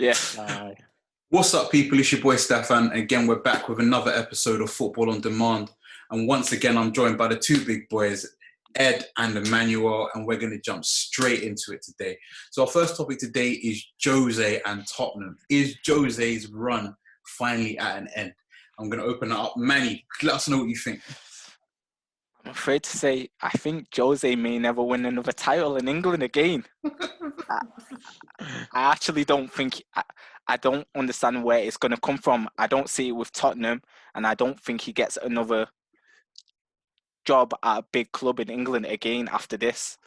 Yeah. What's up, people? It's your boy Stefan. Again, we're back with another episode of Football on Demand. And once again, I'm joined by the two big boys, Ed and Emmanuel, and we're going to jump straight into it today. So our first topic today is Jose and Tottenham. Is Jose's run finally at an end? I'm going to open it up. Manny, let us know what you think. I'm afraid to say, I think Jose may never win another title in England again. I actually don't think, I don't understand where it's going to come from. I don't see it with Tottenham, and I don't think he gets another job at a big club in England again after this.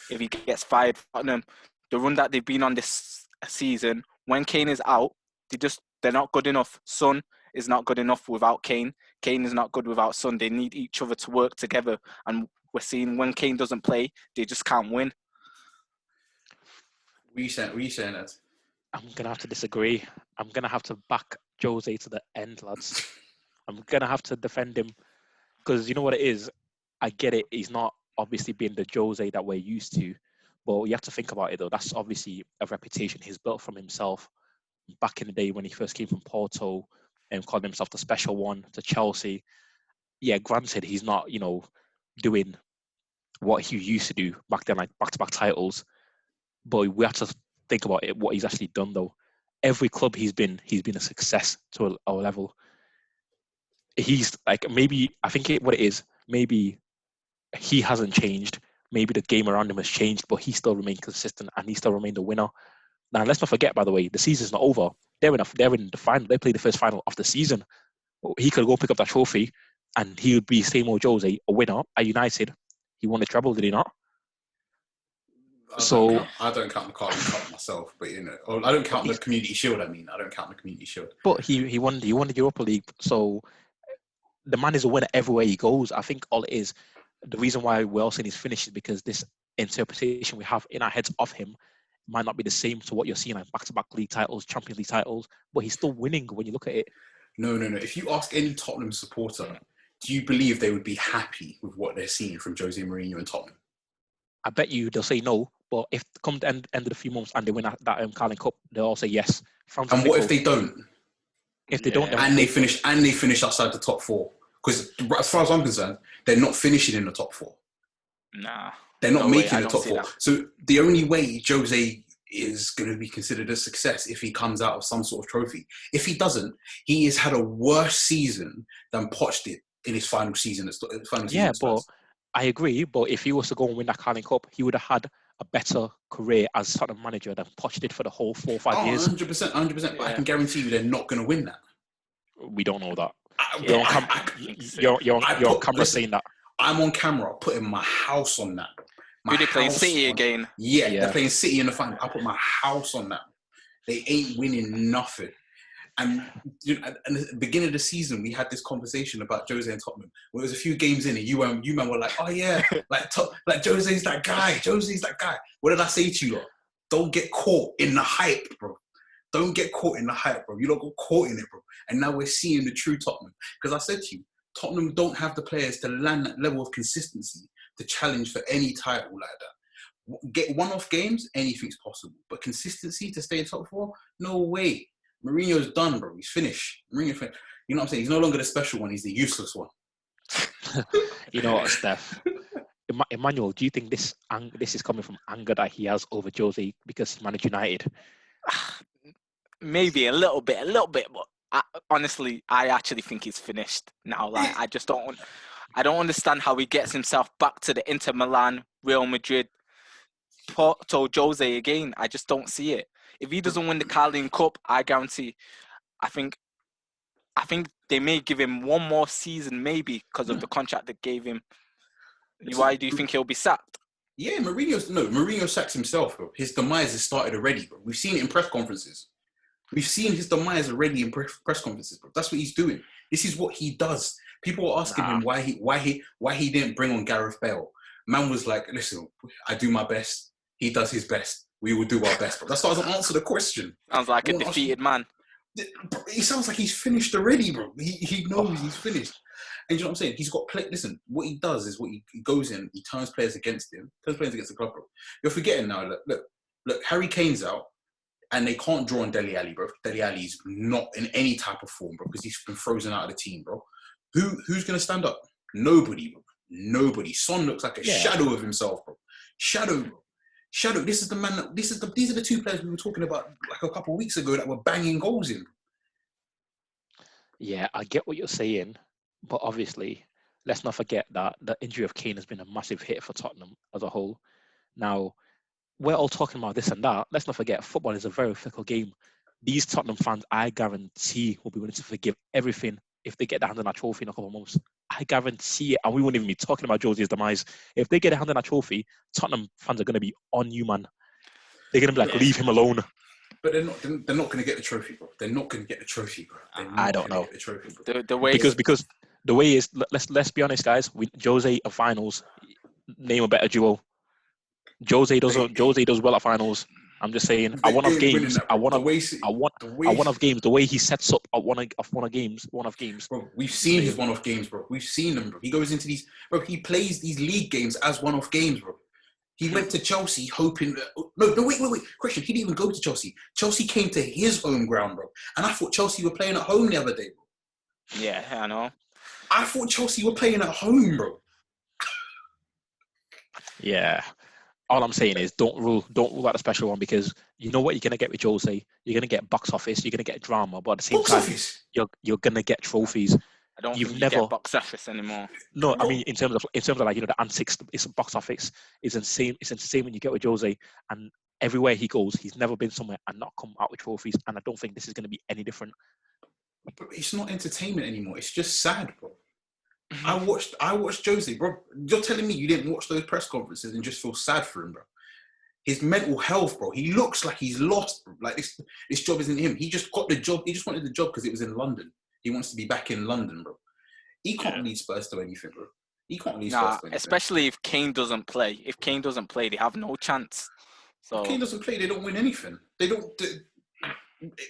If he gets fired from Tottenham, the run that they've been on this season, when Kane is out, they're not good enough. Son is not good enough without Kane. Kane is not good without Son. They need each other to work together. And we're seeing when Kane doesn't play, they just can't win. What are you saying, Ed? I'm going to have to disagree. I'm going to have to back Jose to the end, lads. I'm going to have to defend him. Because you know what it is? I get it. He's not obviously being the Jose that we're used to. But you have to think about it, though. That's obviously a reputation he's built from himself back in the day when he first came from Porto and called himself the special one to Chelsea. Yeah, granted, he's not, doing what he used to do back then, like back-to-back titles. But we have to think about it, what he's actually done, though. Every club he's been a success to our level. He's like, maybe, I think what it is, maybe he hasn't changed. Maybe the game around him has changed, but he still remained consistent and he still remained a winner. Now, let's not forget, by the way, the season's not over. They're in the final. They played the first final of the season. He could go pick up that trophy and he would be same old Jose, a winner at United. He won the treble, did he not? I don't count the Carling Cup myself, but I don't count the Community Shield. I don't count the Community Shield. But he won the Europa League, so the man is a winner everywhere he goes. I think all it is, the reason why we're all saying he's finished is because this interpretation we have in our heads of him might not be the same to what you're seeing, like back-to-back league titles, Champions League titles, but he's still winning when you look at it. No. If you ask any Tottenham supporter, do you believe they would be happy with what they're seeing from Jose Mourinho and Tottenham? I bet you they'll say no, but if come the end of the few months and they win that Carling Cup, they'll all say yes. And what if they don't? If they don't, and they finish outside the top four, because as far as I'm concerned, they're not finishing in the top four. Nah, they're not making the top four. So the only way Jose is going to be considered a success if he comes out of some sort of trophy. If he doesn't, he has had a worse season than Poch did in his final season. But I agree. But if he was to go and win that Carling Cup, he would have had a better career as Tottenham manager than Poch did for the whole 4 or 5 years. 100%. Yeah. But I can guarantee you they're not going to win that. We don't know that. You're on camera saying that. I'm on camera putting my house on that. Who they playing City again? Yeah, they're playing City in the final. I put my house on that. They ain't winning nothing. And at the beginning of the season, we had this conversation about Jose and Tottenham. When it was a few games in, and you man were like, "Oh yeah, like Jose's that guy. Jose's that guy." What did I say to you lot? Don't get caught in the hype, bro. Don't get caught in the hype, bro. You don't got caught in it, bro. And now we're seeing the true Tottenham. Because I said to you, Tottenham don't have the players to land that level of consistency to challenge for any title like that. Get one-off games, anything's possible. But consistency to stay in top four, no way. Mourinho's done, bro. He's finished. Mourinho's finished. You know what I'm saying? He's no longer the special one. He's the useless one. You know what, Steph? Emmanuel, do you think this is coming from anger that he has over Jose because he managed United? Maybe a little bit, but honestly, I actually think he's finished now. Like, I don't understand how he gets himself back to the Inter Milan, Real Madrid, Porto, Jose again. I just don't see it. If he doesn't win the Carling Cup, I guarantee, I think they may give him one more season, maybe, because of the contract they gave him. Why do you think he'll be sacked? Yeah, Mourinho sacks himself, bro. His demise has started already, bro. We've seen it in press conferences. We've seen his demise already in press conferences, bro. That's what he's doing. This is what he does. People are asking him why he didn't bring on Gareth Bale. Man was like, listen, I do my best. He does his best. We will do our best. But that doesn't answer the question. Sounds like a defeated man. He sounds like he's finished already, bro. He knows he's finished. And you know what I'm saying? He's got play. Listen, what he does is he goes in, he turns players against him, turns players against the club, bro. You're forgetting now. Look, Harry Kane's out. And they can't draw on Dele Alli, bro. Dele Alli's not in any type of form, bro, because he's been frozen out of the team, bro. Who's going to stand up? Nobody, bro. Nobody. Son looks like a shadow of himself, bro. Shadow, bro. Shadow. This is the man. These are the two players we were talking about like a couple of weeks ago that were banging goals in. Yeah, I get what you're saying, but obviously, let's not forget that the injury of Kane has been a massive hit for Tottenham as a whole. Now, we're all talking about this and that. Let's not forget, football is a very fickle game. These Tottenham fans, I guarantee, will be willing to forgive everything if they get their hand on that trophy in a couple of months. I guarantee it, and we wouldn't even be talking about Josie's demise. If they get a hand on that trophy, Tottenham fans are going to be on you, man. They're going to be like, leave him alone. But they're not going to get the trophy, bro. They're not going to get the trophy, bro. I don't know. Get the trophy, bro. The way because the way is, let's be honest, guys. Jose at finals, name a better duo. Jose does well at finals. I'm just saying. I one of games. The way he sets up at one of games. Bro, we've seen his one-off games, bro. We've seen them, bro. He goes into these, bro. He plays these league games as one-off games, bro. He went to Chelsea hoping. No, wait. Christian, he didn't even go to Chelsea. Chelsea came to his home ground, bro. And I thought Chelsea were playing at home the other day, bro. Yeah, I know. I thought Chelsea were playing at home, bro. Yeah. All I'm saying is don't rule out the special one, because you know what you're gonna get with Jose. You're gonna get box office. You're gonna get drama, but at the same time, you're gonna get trophies. I don't think you get box office anymore. No, I mean in terms of like, you know, the antics, it's box office is insane. It's insane when you get with Jose, and everywhere he goes, he's never been somewhere and not come out with trophies. And I don't think this is gonna be any different. But it's not entertainment anymore. It's just sad, bro. I watched Jose, bro. You're telling me you didn't watch those press conferences and just feel sad for him, bro? His mental health, bro. He looks like he's lost, bro. Like this job isn't him. He just got the job. He just wanted the job because it was in London. He wants to be back in London, bro. He can't lead Spurs to anything, bro. He can't lead Spurs to anything. Especially if Kane doesn't play. If Kane doesn't play, they have no chance. So if Kane doesn't play, they don't win anything.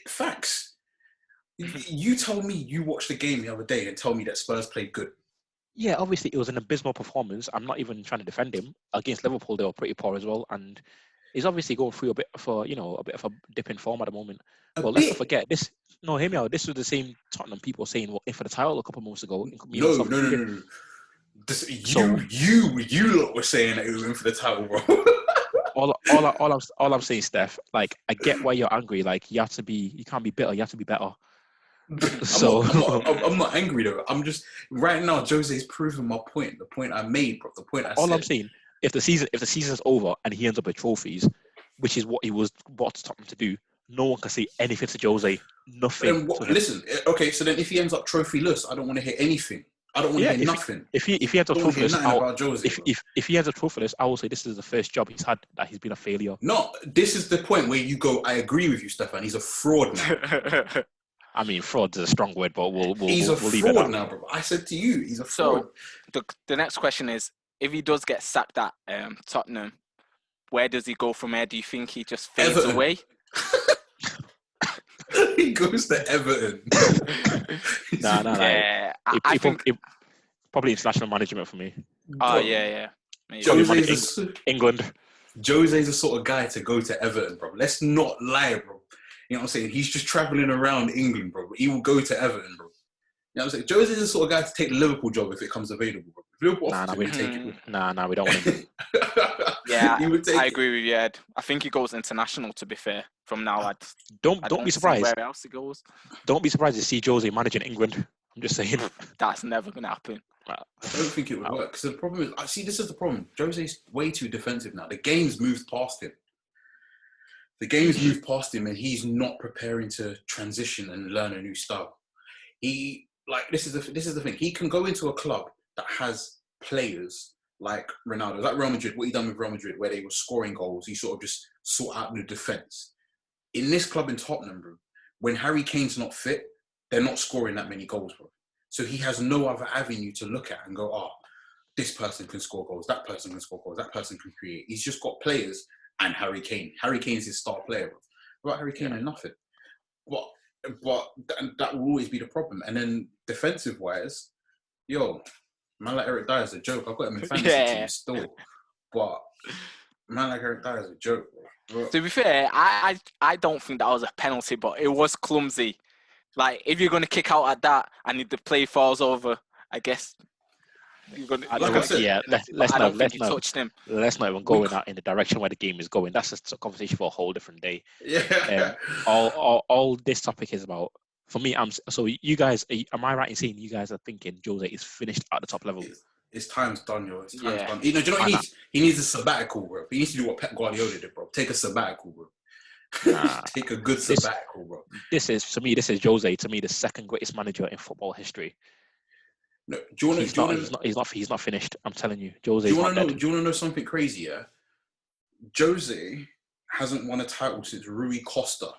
Facts. You tell me you watched the game the other day and tell me that Spurs played good. Yeah, obviously it was an abysmal performance. I'm not even trying to defend him. Against Liverpool, they were pretty poor as well, and he's obviously going through a bit of a dip in form at the moment. But let's not forget this. No, hear me out. This was the same Tottenham people saying, "Well, in for the title a couple of months ago." No. You lot were saying that he was in for the title, bro. all I'm saying, Steph. Like, I get why you're angry. Like, you can't be bitter. You have to be better. So I'm not angry though. I'm just right now. Jose's proving my point. The point I made, bro. The point I said. I'm saying, if the season's over and he ends up with trophies, which is what he was brought to Tottenham to do, no one can say anything to Jose. Nothing. Listen, okay. So then, if he ends up trophyless, I don't want to hear anything. I don't want to hear nothing. If he ends up trophyless, if he ends up trophyless, I will say this is the first job he's had that he's been a failure. No, this is the point where you go. I agree with you, Stefan. He's a fraud now. I mean, fraud is a strong word, but we'll leave it at now, bro. I said to you, he's a fraud. So the next question is, if he does get sacked at Tottenham, where does he go from here? Do you think he just fades away? He goes to Everton. No. Yeah, I think probably international management for me. Oh, yeah. England. Jose's the sort of guy to go to Everton, bro. Let's not lie, bro. You know what I'm saying? He's just travelling around England, bro. He will go to Everton, bro. You know what I'm saying? Jose's the sort of guy to take the Liverpool job if it comes available, bro. If Liverpool offers him, take it. Nah, we don't want him. Yeah, I agree with you, Ed. I think he goes international, to be fair. From now, I don't be surprised. Where else he goes? Don't be surprised to see Jose managing England. I'm just saying. That's never going to happen. I don't think it would work. Because the problem is, this is the problem. Jose's way too defensive now. The game's moved past him. And he's not preparing to transition and learn a new style. This is the thing. He can go into a club that has players like Ronaldo, like Real Madrid. What he done with Real Madrid, where they were scoring goals, he sort of just sort out the defense. In this club in Tottenham, bro, when Harry Kane's not fit, they're not scoring that many goals, bro. So he has no other avenue to look at and go, this person can score goals, that person can score goals, that person can create. He's just got players and Harry Kane. Harry Kane's his star player, bro. Without Harry Kane, nothing. But that will always be the problem. And then defensive-wise, man like Eric Dyer's a joke. I've got him in fantasy team still. But man like Eric Dyer's a joke, bro. Bro, To be fair, I don't think that was a penalty, but it was clumsy. Like, if you're going to kick out at that and if the play falls over, I guess you're going to like I said, Yeah, penalty, but I don't think he touched him. let's not even we go in the direction where the game is going. That's just a conversation for a whole different day. yeah. All this topic is about. For me, so you guys. Am I right in saying you guys are thinking Jose is finished at the top level? His time's done, yo. His time's Yeah. done. You know what he And needs? He needs a sabbatical, bro. He needs to do what Pep Guardiola did, bro. Take a sabbatical, bro. Nah, Take a good this sabbatical, bro. this is Jose to me the second greatest manager in football history. No, do you want He's not finished. I'm telling you, do Jose you is want not to know? dead. Do you want to know something crazy? Yeah, Jose hasn't won a title since Rui Costa,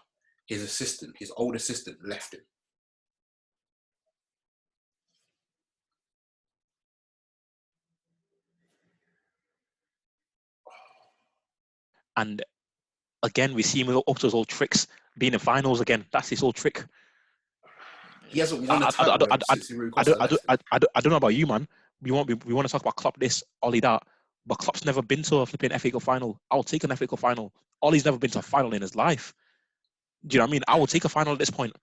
his assistant, his old assistant, left him. And again, we see him up to his old tricks, being in finals again. That's his old trick. He hasn't won a title since Rui I Costa left him. don't know about you, man. We want to talk about Klopp this, Ollie that, but Klopp's never been to a flipping FA Cup final. I'll take an FA Cup final. Ollie's never been to a final in his life. Do you know what I mean? I will take a final at this point.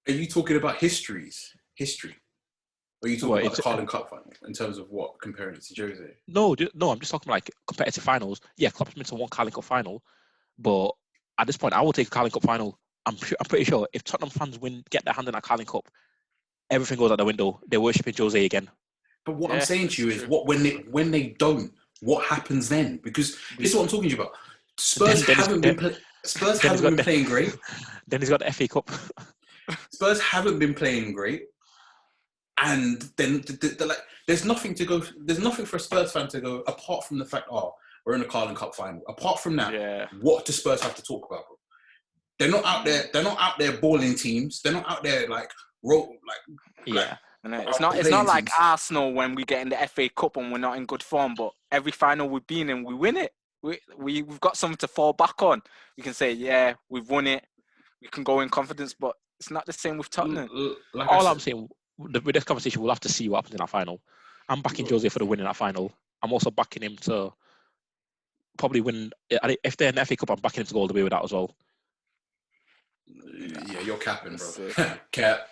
Are you talking about history? Or are you talking about the Carling Cup final in terms of what, comparing it to Jose? No, I'm just talking like competitive finals. Yeah, Klopp's been to one Carling Cup final, but at this point, I will take a Carling Cup final. I'm pretty sure if Tottenham fans get their hand in that Carling Cup, everything goes out the window. They're worshipping Jose again. But what I'm saying to you is, when they don't, what happens then? Because this is what I'm talking to you about. Spurs haven't been playing great. Then he's got the FA Cup. Spurs haven't been playing great, and then like, there's nothing for a Spurs fan to go apart from the fact, we're in the Carling Cup final. Apart from that, what do Spurs have to talk about, bro? They're not out there. They're not out there balling teams. They're not out there like. It's not like Arsenal when we get in the FA Cup and we're not in good form, but every final we've been in, we win it. We've got something to fall back on. We can say, yeah, we've won it. We can go in confidence, but it's not the same with Tottenham. I'm saying, with this conversation, we'll have to see what happens in that final. I'm backing Jose for the win in that final. I'm also backing him to probably win. If they're in the FA Cup, I'm backing him to go all the way with that as well. Yeah, you're capping, bro. Cap.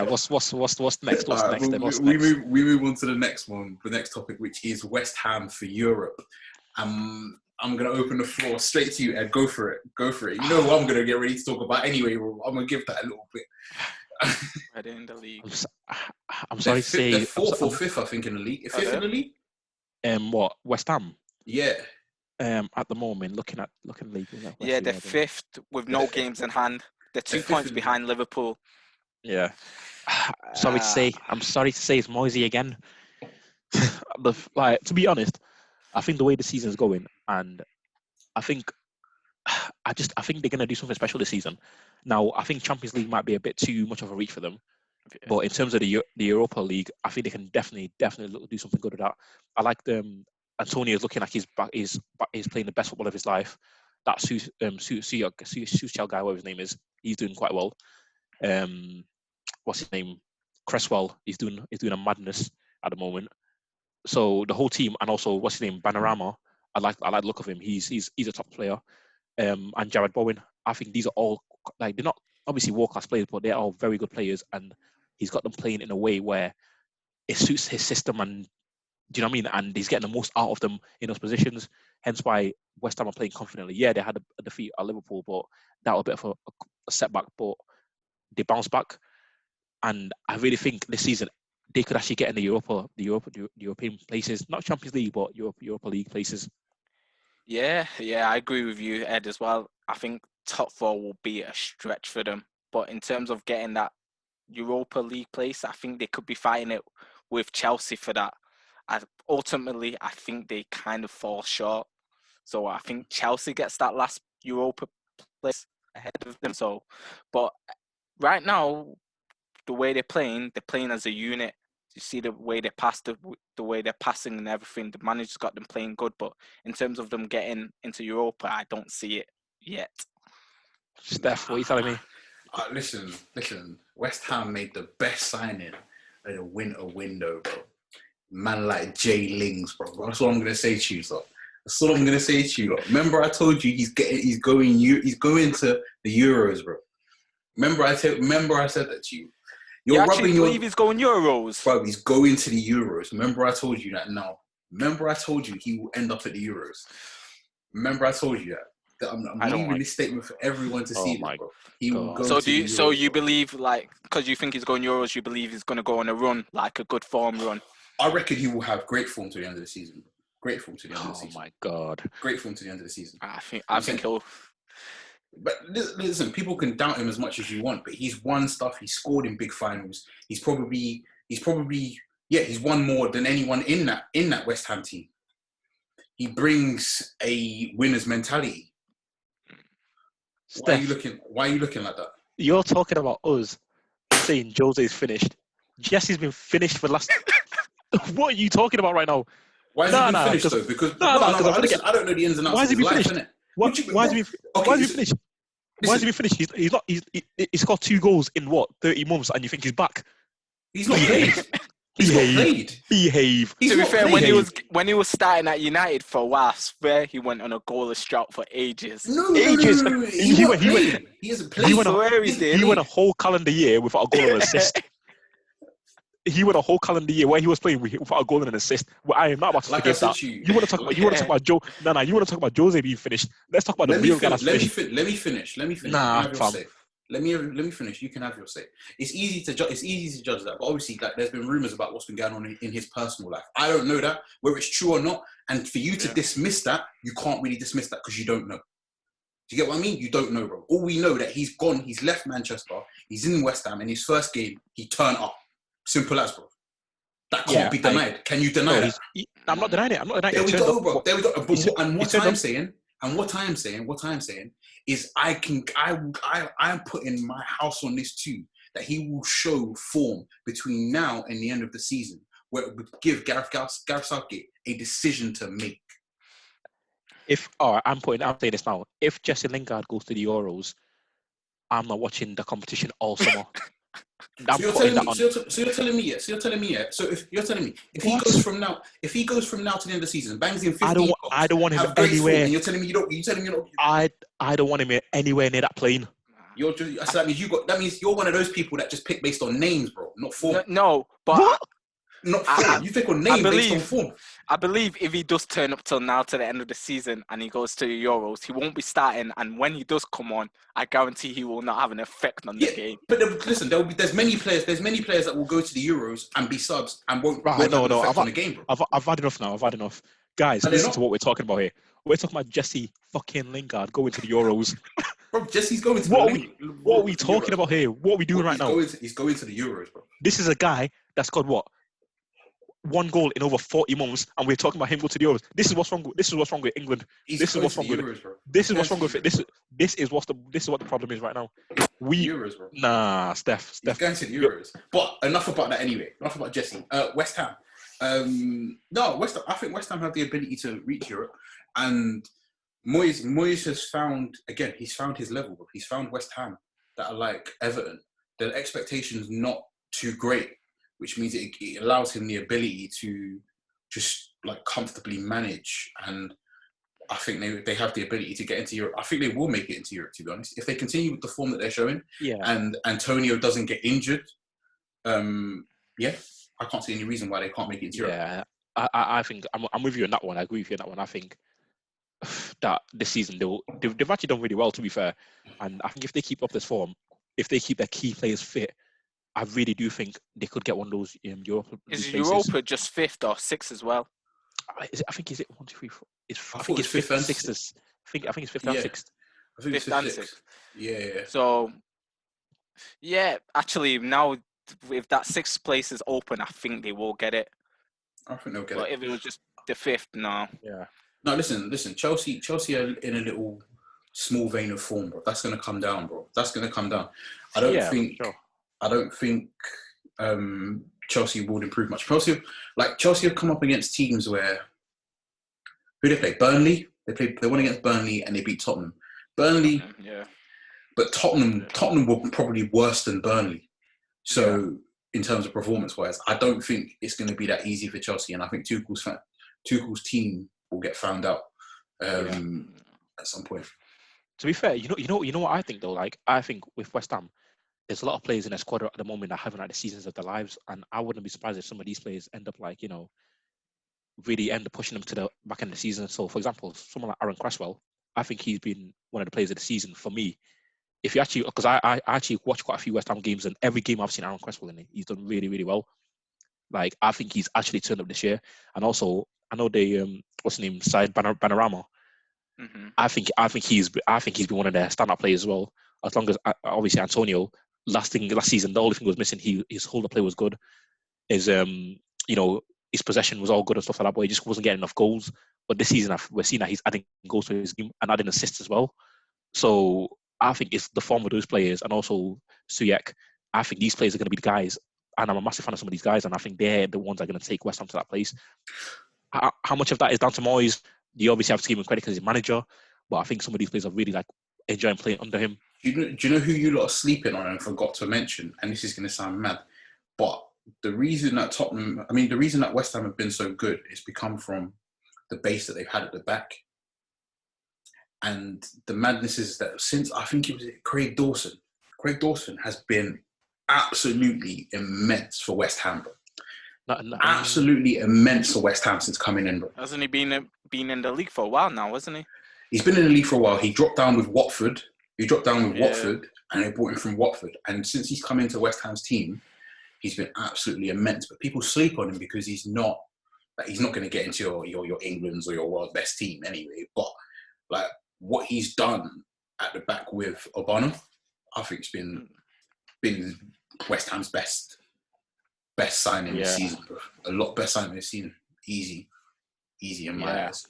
What's next? We move on to the next one, the next topic, which is West Ham for Europe. I'm gonna open the floor straight to you, Ed. Go for it. You know what I'm gonna get ready to talk about anyway. I'm gonna give that a little bit. Right in the league. I'm sorry to say, they're fourth or fifth, I think, in the league. Fifth in the league. What, West Ham? Yeah. At the moment, looking at league. Yeah, they're fifth with no games in hand. They're 2 points behind Liverpool. Yeah. I'm sorry to say it's Moisey again. To be honest, I think the way the season's going, and I think they're gonna do something special this season. Now, I think Champions League might be a bit too much of a reach for them, but in terms of the Europa League, I think they can definitely do something good with that. I like them. Antonio's looking like he's playing the best football of his life. That Suchel guy, whatever his name is, he's doing quite well. What's his name? Cresswell. He's doing a madness at the moment. So the whole team, and also what's his name? Panorama. I like the look of him. He's a top player. And Jared Bowen. I think these are all they're not obviously world-class players, but they're all very good players, and he's got them playing in a way where it suits his system, and do you know what I mean? And he's getting the most out of them in those positions. Hence why West Ham are playing confidently. Yeah, they had a defeat at Liverpool, but that was a bit of a setback, but they bounced back. And I really think this season they could actually get in the European places, not Champions League, but Europa League places. Yeah, I agree with you, Ed, as well. I think top 4 will be a stretch for them. But in terms of getting that Europa League place, I think they could be fighting it with Chelsea for that. Ultimately, I think they kind of fall short. So I think Chelsea gets that last Europa place ahead of them. So, but right now, the way they're playing as a unit. You see the way they pass, the way they're passing and everything. The manager's got them playing good, but in terms of them getting into Europa, I don't see it yet. Steph, what are you telling me? Listen. West Ham made the best signing in the winter window, bro. Man like Jay Lings, bro. That's what I'm gonna say to you, so That's all I'm gonna say to you. Lot. Remember, I told you he's going to the Euros, bro. Remember, I said that to you. You You're actually rubbing believe he's going Euros? bro. He's going to the Euros. Remember, I told you that. Now, remember, I told you he will end up at the Euros. Remember, I told you that. I'm leaving this statement for everyone to see, bro. He will go to the Euros. So you believe, like, because you think he's going Euros, you believe he's going to go on a run, like a good form run? I reckon he will have great form to the end of the season. Great form to the end of the season. Oh my God. Great form to the end of the season. I think he'll. But listen, people can doubt him as much as you want, but he's won stuff. He's scored in big finals. He's probably he's won more than anyone in that West Ham team. He brings a winner's mentality. Steph, why are you looking like that? You're talking about us saying Jose's finished. Jesse's been finished for the last. What are you talking about right now? Why has he been finished though? Because I don't know the ins and outs. Why has he been finished? Innit? Why has he been finished? Why has he been finished? He's scored 2 goals in 30 months, and you think he's back? He's not played. Behave. To be fair, when he was starting at United for a while, I swear he went on a goalless drought for ages. Ages. He hasn't played. He went a whole calendar year without a goal and assist. He went a whole calendar year where he was playing without a goal and an assist. Well, I am not about to forget that. You want to talk about Joe? No. You want to talk about Jose being finished? Let's talk about the real guy that's finished. Let me finish. Nah, fam. Let me finish. You can have your say. It's easy to judge that, but obviously, like, there's been rumors about what's been going on in his personal life. I don't know that, whether it's true or not. And for you to dismiss that, you can't really dismiss that because you don't know. Do you get what I mean? You don't know, bro. All we know that he's gone. He's left Manchester. He's in West Ham. In his first game, he turned up. Simple as, bro. That can't be denied. Can you deny that? I'm not denying it. There we go, bro. There we go. And what I'm saying is I'm putting my house on this too, that he will show form between now and the end of the season, where it would give Gareth Southgate a decision to make. I'm saying this now. If Jesse Lingard goes to the Euros, I'm not watching the competition all summer. So you're telling me, yeah. So if you're telling me, if he goes from now to the end of the season, bangs in 15 I don't want him anywhere. And you're telling me you don't. I don't want him anywhere near that plane. So that means you're one of those people that just pick based on names, bro, not form. No, but what? Not form. You pick on name based on form. I believe if he does turn up till now to the end of the season and he goes to the Euros, he won't be starting. And when he does come on, I guarantee he will not have an effect on the game. But listen, there's many players that will go to the Euros and be subs and won't have an effect on the game, bro. I've had enough now. I've had enough. Guys, listen to what we're talking about here. We're talking about Jesse fucking Lingard going to the Euros. Bro, Jesse's going to what are we talking about here? What are we doing right now? He's going to the Euros, bro. This is a guy that's got what? 1 goal in over 40 months, and we're talking about him go to the Euros. This is what's wrong with England. This is what's wrong with it. This is what the problem is right now. Euros, bro. Nah, Steph. He's going to the Euros. But enough about that anyway. Enough about Jesse. West Ham. I think West Ham have the ability to reach Europe, and Moyes has found, again, he's found his level. He's found West Ham that are like Everton. The expectations not too great, which means it allows him the ability to just like comfortably manage. And I think they have the ability to get into Europe. I think they will make it into Europe, to be honest, if they continue with the form that they're showing. Yeah. And Antonio doesn't get injured. I can't see any reason why they can't make it into Europe. Yeah, I think I'm with you on that one. I agree with you on that one. I think that this season they've actually done really well, to be fair. And I think if they keep up this form, if they keep their key players fit, I really do think they could get one of those Europa. Is Europa just 5th or 6th as well? I think is it 1, 2, 3, 4? I think it's 5th and 6th. I think it's 5th and 6th. I think it's 5th and 6th. Yeah. So, yeah, actually now if that 6th place is open, I think they will get it. I think they'll get but it. If it was just the 5th, no. Yeah. No, listen. Chelsea are in a little small vein of form, bro. That's going to come down, bro. That's going to come down. I don't think Chelsea will improve much. Chelsea have come up against teams where who they play? Burnley. They won against Burnley and they beat Tottenham. Burnley, but Tottenham were probably worse than Burnley. So in terms of performance-wise, I don't think it's going to be that easy for Chelsea, and I think Tuchel's team will get found out. at some point. To be fair, you know what I think though. Like I think with West Ham, there's a lot of players in their squad at the moment that haven't had the seasons of their lives, and I wouldn't be surprised if some of these players end up like really end up pushing them to the back end of the season. So, for example, someone like Aaron Cresswell, I think he's been one of the players of the season for me. If you actually, because I actually watched quite a few West Ham games, and every game I've seen Aaron Cresswell in it, he's done really, really well. Like I think he's actually turned up this year, and also I know they what's his name, Said Banarama. Mm-hmm. I think he's been one of their standout players as well. As long as obviously Antonio last season, the only thing was missing. His hold up play was good. His his possession was all good and stuff like that, but he just wasn't getting enough goals. But this season, we're seeing that he's adding goals to his game and adding assists as well. So I think it's the form of those players, and also Suyak. I think these players are going to be the guys, and I'm a massive fan of some of these guys, and I think they're the ones that are going to take West Ham to that place. How much of that is down to Moyes? You obviously have to give him credit because he's manager, but I think some of these players are really like enjoying playing under him. Do you know who you lot are sleeping on and forgot to mention? And this is going to sound mad, but the reason that West Ham have been so good is become from the base that they've had at the back. And the madness is that since I think it was Craig Dawson has been absolutely immense for West Ham. Absolutely immense for West Ham since coming in. Hasn't he been in the league for a while now, hasn't he? He's been in the league for a while. He dropped down with Watford. Watford, and they brought him from Watford. And since he's come into West Ham's team, he's been absolutely immense. But people sleep on him because he's not going to get into your England's or your world best team anyway. But like what he's done at the back with Obama, I think it's been West Ham's best signing this season, bro. A lot best signing this season. Easy in my eyes.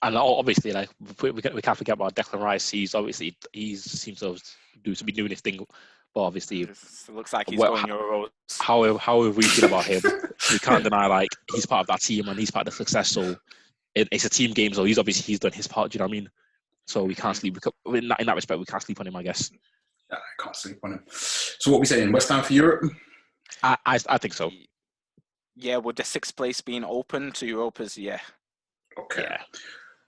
And obviously, like we can't forget about Declan Rice. He seems to be doing his thing, but obviously, it looks like he's going Euros. However we feel about him, we can't deny like he's part of that team and he's part of the success. So it's a team game. So he's done his part. Do you know what I mean? So we can't sleep. In that respect, we can't sleep on him, I guess. Yeah, I can't sleep on him. So what are we saying? West Ham for Europe? I think so. Yeah, with the sixth place being open to Europa's, yeah. Okay. Yeah.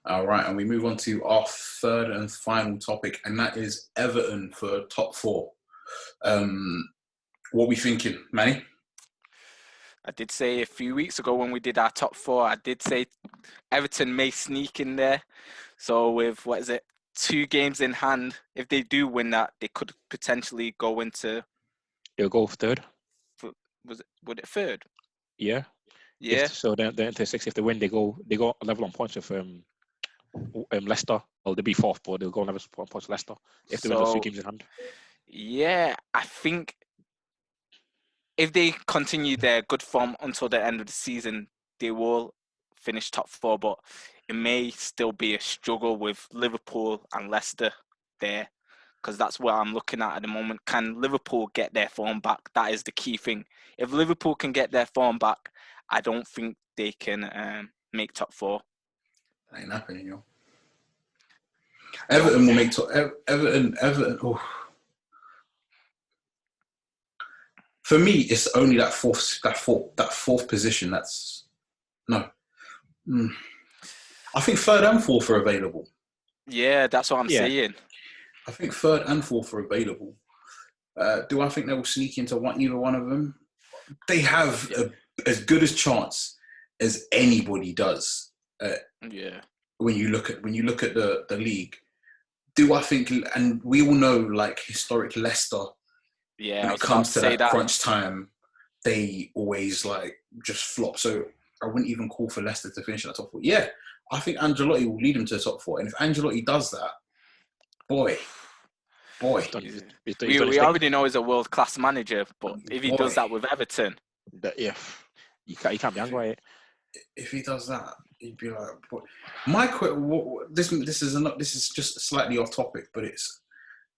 All right, and we move on to our third and final topic, and that is Everton for top four. What are we thinking, Manny? I did say a few weeks ago when we did our top four, I did say Everton may sneak in there. So with, 2 games in hand, if they do win that, they could potentially go into... They'll go third. Would it third? Yeah. Yeah. So they're into 6. If they win, they go level on points with Leicester. Well, they'll be 4th, but they'll go level on points with Leicester if they win those 2 games in hand. Yeah, I think if they continue their good form until the end of the season, they will finish top 4, but it may still be a struggle with Liverpool and Leicester there, because that's what I'm looking at the moment. Can Liverpool get their form back? That is the key thing. If Liverpool can get their form back, I don't think they can make top 4. That ain't happening, yo. Everton will make top. Everton. Oh. For me, it's only that fourth position. That's no. I think 3rd and 4th are available. Yeah, that's what I'm saying. I think 3rd and 4th are available. Do I think they will sneak into either one of them? They have as good a chance as anybody does. When you look at the league, do I think? And we all know, like historic Leicester. Yeah, when it comes to that crunch time, they always like just flop. So I wouldn't even call for Leicester to finish in the top 4. Yeah, I think Ancelotti will lead them to the top 4, and if Ancelotti does that, boy. We already know he's a world-class manager, but if he does that with Everton... you can't be angry at it. If he does that, he'd be like... This is just slightly off topic, but it's...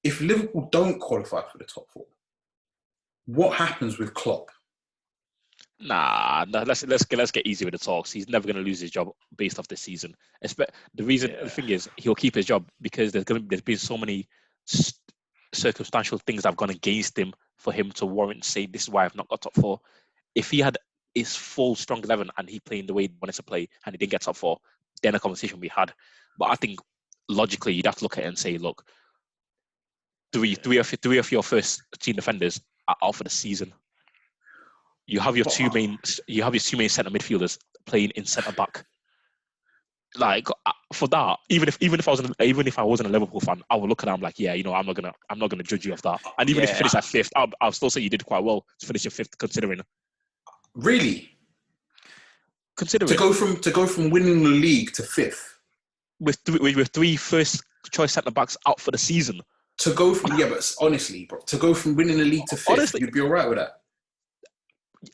If Liverpool don't qualify for the top 4, what happens with Klopp? Nah, let's get easy with the talks. He's never going to lose his job based off this season. The thing is, he'll keep his job because there's been so many circumstantial things that have gone against him for him to warrant say this is why I've not got top 4. If he had his full strong 11 and he playing the way he wanted to play and he didn't get top 4, then a conversation we had. But I think logically you'd have to look at it and say, look, three of your first team defenders are out for the season. You have your two main centre midfielders playing in centre back. Like for that, even if I wasn't a Liverpool fan, I would look at them like, yeah, I'm not gonna judge you off that. And even if you finish at fifth, I'll still say you did quite well to finish your fifth, considering. Really? Considering to go from winning the league to fifth with three first choice centre backs out for the season. To go from but honestly, bro, to go from winning the league to fifth, you'd be alright with that,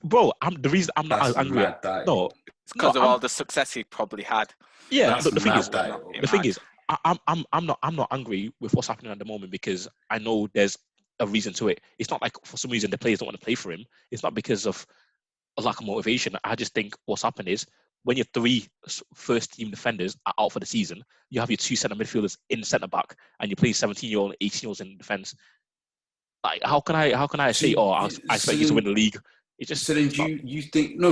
bro. The reason I'm not as angry. No, it's because of all the success he probably had. Yeah, the thing is, I'm not angry with what's happening at the moment because I know there's a reason to it. It's not like for some reason the players don't want to play for him. It's not because of a lack of motivation. I just think what's happened is when your three first team defenders are out for the season, you have your two centre midfielders in centre back, and you're playing 17-year-old, 18-year-olds in defence. Like, how can I say, I expect you to win the league? It's just so then you think no.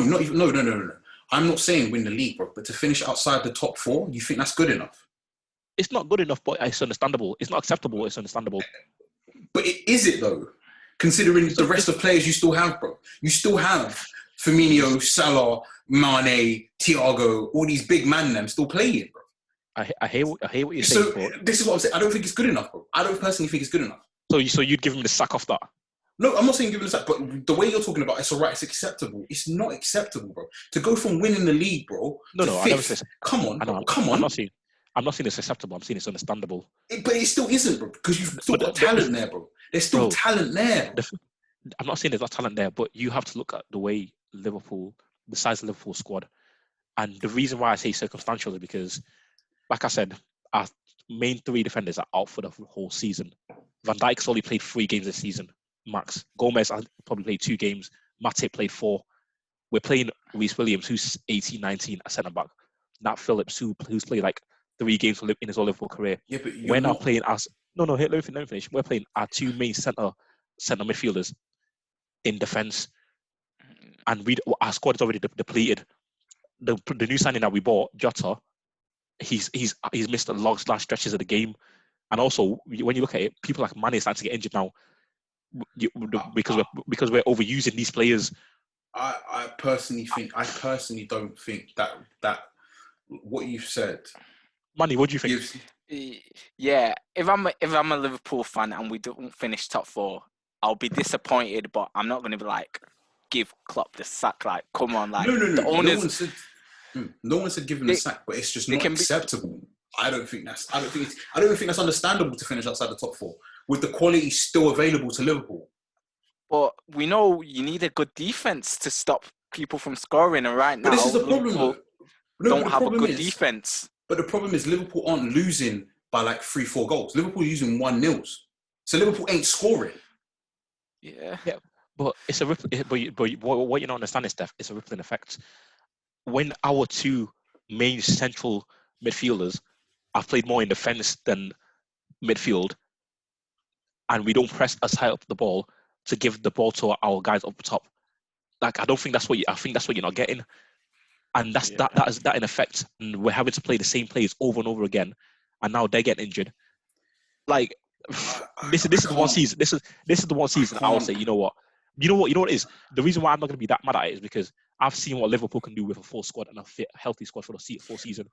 I'm not saying win the league, bro, but to finish outside the top four, you think that's good enough? It's not good enough, but it's understandable. It's not acceptable. It's understandable. But is it though? Considering the rest of players you still have, bro. You still have Firmino, Salah, Mane, Thiago, all these big man them still playing, bro. I hear what you're saying. So this is what I'm saying. I don't think it's good enough, bro. I don't personally think it's good enough. So you'd give him the sack off that? No, I'm not saying give him the sack, but the way you're talking about it's alright, it's acceptable. It's not acceptable, bro. To go from winning the league, bro. No, I never said. Come on, bro. Come on. I'm not saying it's acceptable. I'm saying it's understandable. But it still isn't, bro, because you've still got talent there, bro. There's still talent there. I'm not saying there's not talent there, but you have to look at the way the size of Liverpool squad. And the reason why I say circumstantial is because, like I said, our main three defenders are out for the whole season. Van Dijk's only played 3 games this season, max. Gomez probably played 2 games. Matip played 4. We're playing Reece Williams, who's 18, 19 at centre back. Nat Phillips, who's played like 3 games in his whole Liverpool career. Yeah, but we're now playing as let me finish. We're playing our 2 main centre midfielders in defence, and our squad is already depleted. The new signing that we bought, Jota, he's missed a long stretches of the game, and also when you look at it, people like Mane starting to get injured now because we're overusing these players. I personally don't think that what you've said. Manny, what do you think? Yeah, if I'm a Liverpool fan and we don't finish top 4, I'll be disappointed, but I'm not going to be like, give Klopp the sack. Like, come on, like no. The owners, no one said give him the sack, but it's just not acceptable. I don't think that's understandable to finish outside the top 4 with the quality still available to Liverpool. But we know you need a good defense to stop people from scoring, and right now, this is the problem. Don't have a good defense. But the problem is Liverpool aren't losing by like 3-4 goals. Liverpool are using 1-0. So Liverpool ain't scoring. Yeah. But it's a ripple. But what you don't understand is, Steph, it's a rippling effect. When our 2 main central midfielders have played more in defence than midfield, and we don't press as high up the ball to give the ball to our guys up top, like I think that's what you're not getting. And that is in effect. And we're having to play the same plays over and over again, and now they're getting injured. Like this is the one season. This is the one season I will say. You know what it is. The reason why I'm not going to be that mad at it is because I've seen what Liverpool can do with a full squad and a fit, healthy squad for the full season.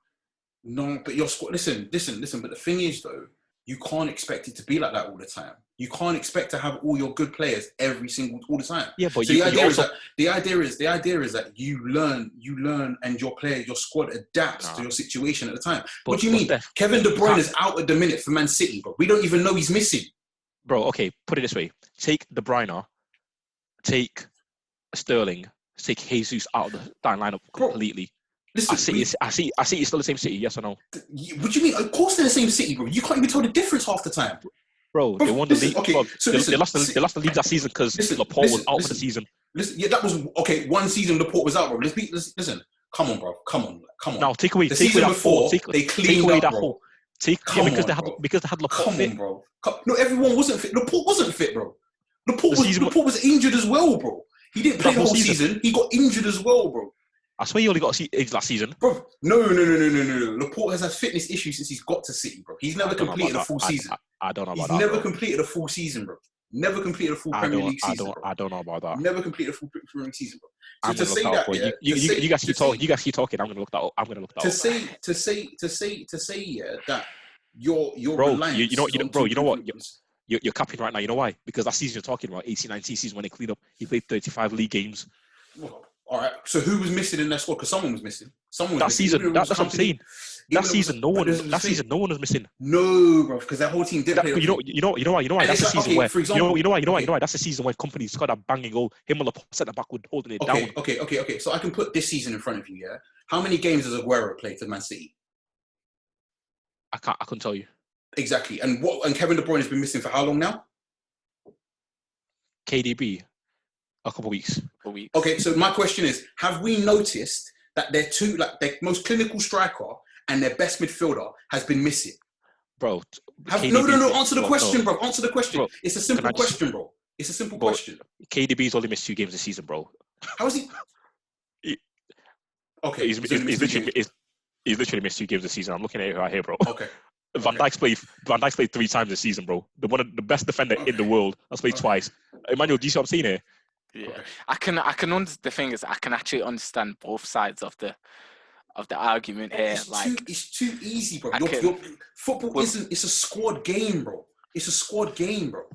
No, but your squad. Listen. But the thing is, though, you can't expect it to be like that all the time. You can't expect to have all your good players all the time. Yeah, but so the idea is that you learn, and your squad adapts to your situation at the time. What do you mean? Steph, Kevin De Bruyne is out at the minute for Man City, bro. We don't even know he's missing. Bro, okay, put it this way: take De Bruyne, take Sterling, take Jesus out of the starting lineup completely. Listen, I see it's still the same City, yes or no? What do you mean? Of course they're the same City, bro. You can't even tell the difference half the time. Bro, they won the league. Okay, they lost the league that season because Laporte was out for the season. Listen, that was okay. One season Laporte was out, bro. Listen. Come on, bro. Come on. Now take away the season that before. They cleaned up, that bro. Because they had Laporte. Come on, bro. No, everyone wasn't fit. Laporte wasn't fit, bro. Laporte was injured as well, bro. He didn't play the whole season. He got injured as well, bro. I swear you only got injured last season. Bro, no. Laporte has had fitness issues since he's got to City, bro. He's never completed a full season. I don't know about He's that. never completed a full season, bro. Never completed a full Premier League season, bro. I don't know about that. Never completed a full Premier League season, bro. So I'm gonna look that up. You guys keep talking. You guys keep talking. I'm gonna look that up. To say that you're bro, reliant. You know what? You're capping right now. You know why? Because that season you're talking about, 18-19 season when they cleaned up, he played 35 league games. Well, all right. So who was missing in that squad? Because someone was missing. That's what I'm saying. That season, no one was missing. No, bro, because that whole team did play. You know why? That's the season where. You know why? That's the season where companies scored a banging goal. Him and Laporte centre back would holding it down. Okay. So I can put this season in front of you. Yeah. How many games has Aguero played for Man City? I couldn't tell you. Exactly. And Kevin De Bruyne has been missing for how long now? KDB, a couple of weeks. Okay, so my question is, have we noticed that their most clinical striker and their best midfielder has been missing? Bro. No, answer the question, bro. Answer the question. Bro, it's a simple question, bro. It's a simple question. KDB's only missed 2 games this season, bro. How is he? Okay. He's literally missed 2 games this season. I'm looking at it right here, bro. Okay. Van Dijk's played 3 times this season, bro. The best defender in the world has played twice. Emmanuel, do you see what I'm saying here? Yeah, okay. I can the thing is, I can actually understand both sides of the argument here. It's too easy, bro. Football isn't. It's a squad game, bro. It's a squad game, bro.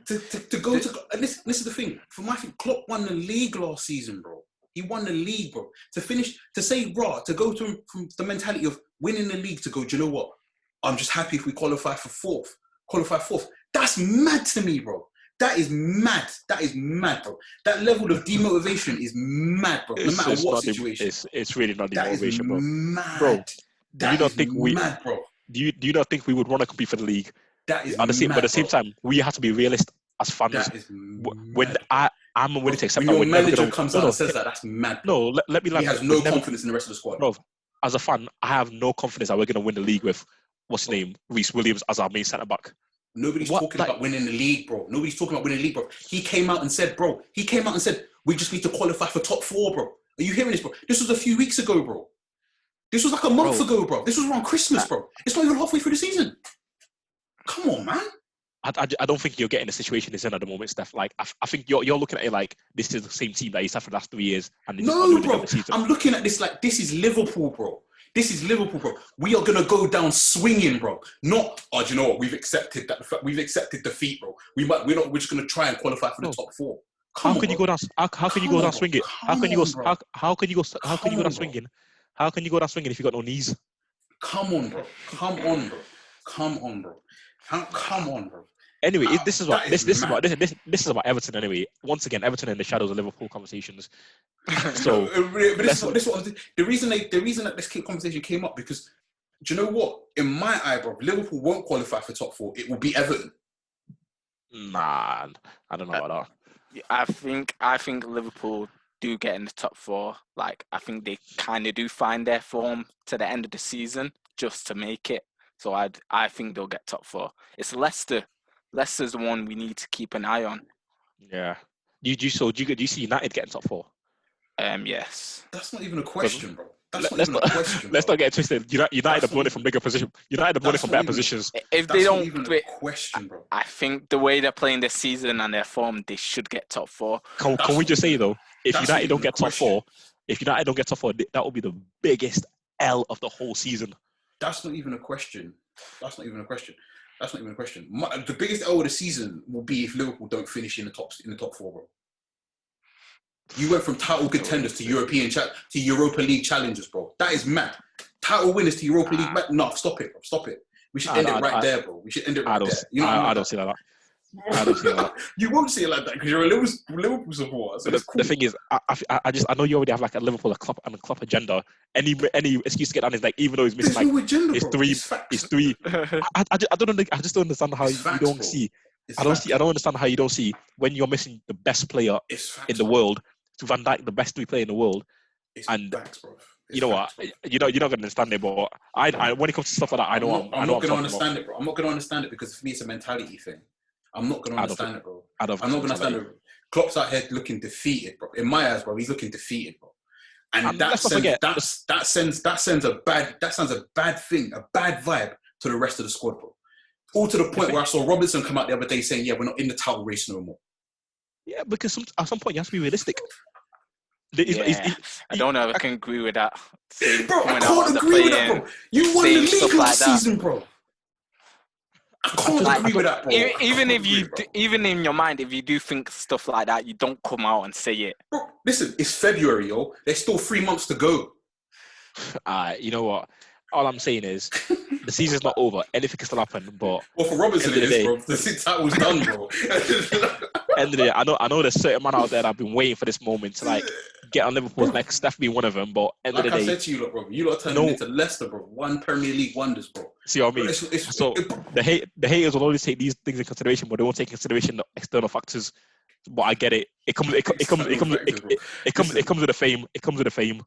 To go to and this is the thing. For my thing, Klopp won the league last season, bro. He won the league, bro. To go from the mentality of winning the league to go, do you know what? I'm just happy if we qualify fourth. That's mad to me, bro. That is mad, bro. That level of demotivation is mad, bro. No matter what situation. It's really not demotivation, bro. Mad. Bro, do you not think mad, bro? Do you not think we would want to compete for the league? That is But at the same time, we have to be realist as fans. That is mad, when I'm willing to accept when that. Your manager comes out and says that's mad. Bro. No, let me. He has no confidence in the rest of the squad. Bro, as a fan, I have no confidence that we're going to win the league with what's his name, Reece Williams as our main centre back. Nobody's talking about winning the league, bro. Nobody's talking about winning the league, bro. He came out and said, we just need to qualify for top 4, bro. Are you hearing this, bro? This was a few weeks ago, bro. This was like a month ago, bro. This was around Christmas, bro. It's not even halfway through the season. Come on, man. I don't think you're getting the situation he's in at the moment, Steph. Like, I think you're looking at it like this is the same team that he's had for the last 3 years. And no, bro. I'm looking at this like this is Liverpool, bro. We are gonna go down swinging, bro. Not, do you know what? We've accepted that. We've accepted defeat, bro. We're just gonna try and qualify for the top 4. How can you go down swinging? How can you go down swinging? How can you go down swinging if you got no knees? Come on, bro. Anyway, this is about Everton. Anyway, once again, Everton in the shadows of Liverpool conversations. So, the reason that this conversation came up because, do you know what? In my eye, bro, Liverpool won't qualify for top 4. It will be Everton. Nah, I don't know about that. I think Liverpool do get in the top 4. Like, I think they kind of do find their form to the end of the season just to make it. So I think they'll get top 4. It's Leicester. Leicester's the one we need to keep an eye on. Yeah. Do you see United getting top 4? Yes. That's not even a question, bro. Let's not get it twisted. United have won it from bigger positions. United have won it from better positions. If they don't, even a question, bro. I think the way they're playing this season and their form, they should get top 4. Can we just say though, if United don't get top 4, that will be the biggest L of the whole season. That's not even a question. The biggest L of the season will be if Liverpool don't finish in the top 4, bro. You went from title contenders to Europa League challengers, bro. That is mad. Title winners to Europa League. No, stop it, bro. Stop it. We should end it right there, bro. We should end it right there. You know I don't see that. I don't see that. You won't see it like that because you're a Liverpool supporter. So the thing is, I know you already have like a Liverpool and a Klopp agenda. Any excuse to get on is like, even though he's missing like no agenda, it's three. I just don't understand how you don't see. I don't understand how you don't see when you're missing the best player in the world. To Van Dijk, the best player in the world, and you know what? You're not going to understand it, but I when it comes to stuff like that, I'm not going to understand it, bro. I'm not going to understand it because for me, it's a mentality thing. I'm not going to understand it, bro. I'm not going to understand it. Klopp's out here looking defeated, bro. In my eyes, bro, he's looking defeated, bro. And let's not forget, that sends a bad thing, a bad vibe to the rest of the squad, bro. All to the point where I saw Robertson come out the other day saying, "Yeah, we're not in the title race no more." Yeah, because at some point you have to be realistic. I don't know if I can agree with that. Bro, I can't agree with that, bro. You won the league last season, bro. I can't agree with that, bro. Even in your mind, if you do think stuff like that, you don't come out and say it. Bro, listen, it's February, yo. There's still 3 months to go. You know what? All I'm saying is the season's not over. Anything can still happen. But for Robertson, it is, bro. The title's done, bro. End of the day, I know there's certain man out there that have been waiting for this moment to like get on Liverpool's neck. Steph being one of them. But end of the day, I said to you, look, bro, you lot turned into Leicester, bro. 1 Premier League wonders, bro. See what I mean? So the haters will always take these things in consideration, but they won't take in consideration the external factors. But I get it. It comes with the fame. It comes with the fame.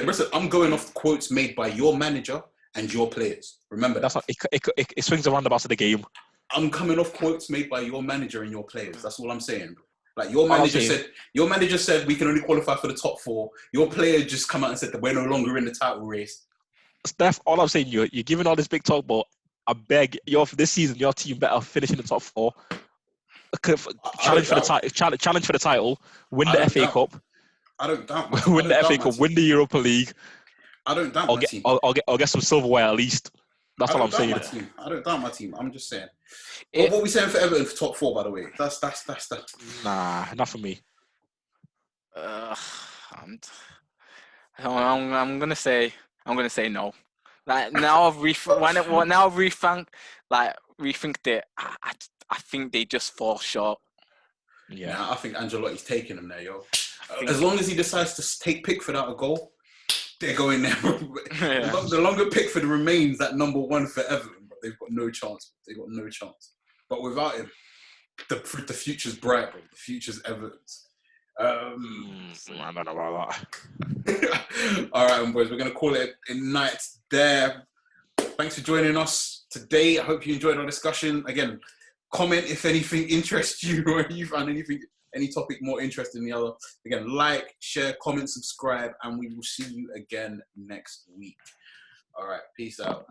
Listen, I'm going off quotes made by your manager and your players. Remember that. It swings around about to the game. I'm coming off quotes made by your manager and your players. That's all I'm saying. Like your manager said we can only qualify for the top 4. Your player just come out and said that we're no longer in the title race. Steph, all I'm saying, you're giving all this big talk, but I beg this season your team better finish in the top 4. Challenge for the title, win the FA Cup. I don't doubt. Win the FA Cup, win the Europa League. I don't doubt my team. I'll get some silverware at least. That's all I'm saying. I don't doubt my team. I'm just saying. What are we saying for Everton for top 4? By the way, that's that. Nah, not for me. I'm gonna say no. Like now I've rethink it. I think they just fall short. Yeah, I think Ancelotti's taking them there, yo. As long as he decides to take Pickford out a goal, they're going there. Yeah. The longer Pickford remains that number 1 for Everton, but they've got no chance. But without him, the future's bright, bro. The future's Everton's. I don't know about that. All right, boys, we're going to call it a night there. Thanks for joining us today. I hope you enjoyed our discussion. Again, comment if anything interests you or if you found any topic more interesting than the other. Again, like, share, comment, subscribe, and we will see you again next week. All right, peace out.